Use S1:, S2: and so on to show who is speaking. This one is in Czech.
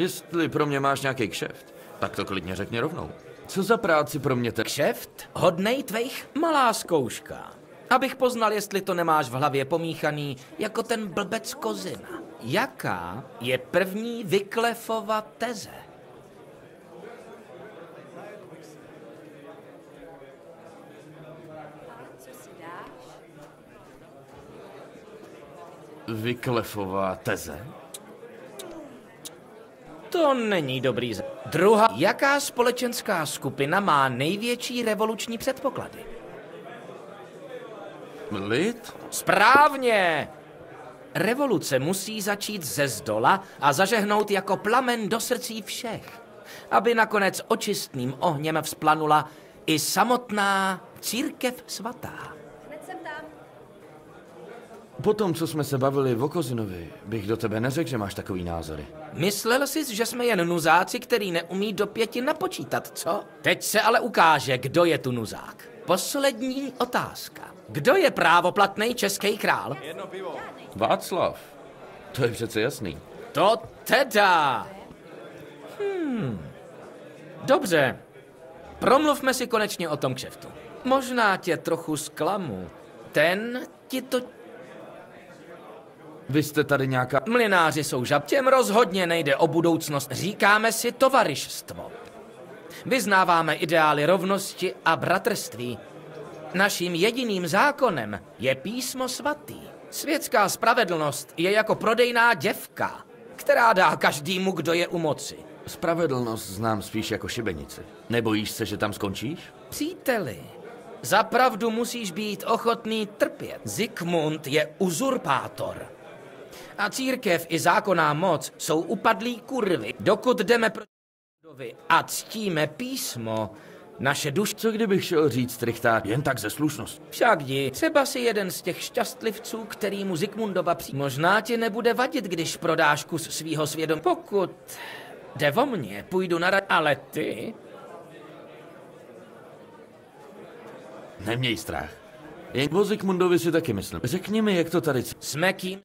S1: Jestli pro mě máš nějaký kšeft, tak to klidně řekni rovnou. Co za práci pro mě
S2: Kšeft? Hodnej tvejch? Malá zkouška. Abych poznal, jestli to nemáš v hlavě pomíchaný jako ten blbec Kozina. Jaká je první Wyclifova teze?
S1: Wyclifova teze?
S2: To není dobrý Druhá. Jaká společenská skupina má největší revoluční předpoklady?
S1: Lid?
S2: Správně! Revoluce musí začít ze zdola a zažehnout jako plamen do srdcí všech, aby nakonec očistným ohněm vzplanula i samotná církev svatá.
S1: Po tom, co jsme se bavili o Kozinovi, bych do tebe neřekl, že máš takový názory.
S2: Myslel jsi, že jsme jen nuzáci, který neumí do 5 napočítat, co? Teď se ale ukáže, kdo je tu nuzák. Poslední otázka. Kdo je právoplatný český král?
S1: Václav. To je přece jasný.
S2: To teda. Dobře. Promluvme si konečně o tom kšeftu. Možná tě trochu zklamu. Ten ti to...
S1: Vy jste tady nějaká...
S2: Mlynáři jsou žab. Těm rozhodně nejde o budoucnost. Říkáme si tovarištvo. Vyznáváme ideály rovnosti a bratrství. Naším jediným zákonem je písmo svatý. Světská spravedlnost je jako prodejná děvka, která dá každému, kdo je u moci.
S1: Spravedlnost znám spíš jako šibenici. Nebojíš se, že tam skončíš?
S2: Příteli, za pravdu musíš být ochotný trpět. Zikmund je uzurpátor. A církev i zákonná moc jsou upadlí kurvy. Dokud jdeme proti a ctíme písmo, naše duše...
S1: Co kdybych šel říct Richtár jen tak ze slušnosti?
S2: Však jdi, třeba si jeden z těch šťastlivců, který mu Zikmundova možná ti nebude vadit, když prodáš kus svýho svědomí. Pokud jde o mě, půjdu na ale ty...
S1: Neměj strach. Jen o Zikmundovi si taky myslím. Řekni mi, jak to tady...
S2: Jsme kým?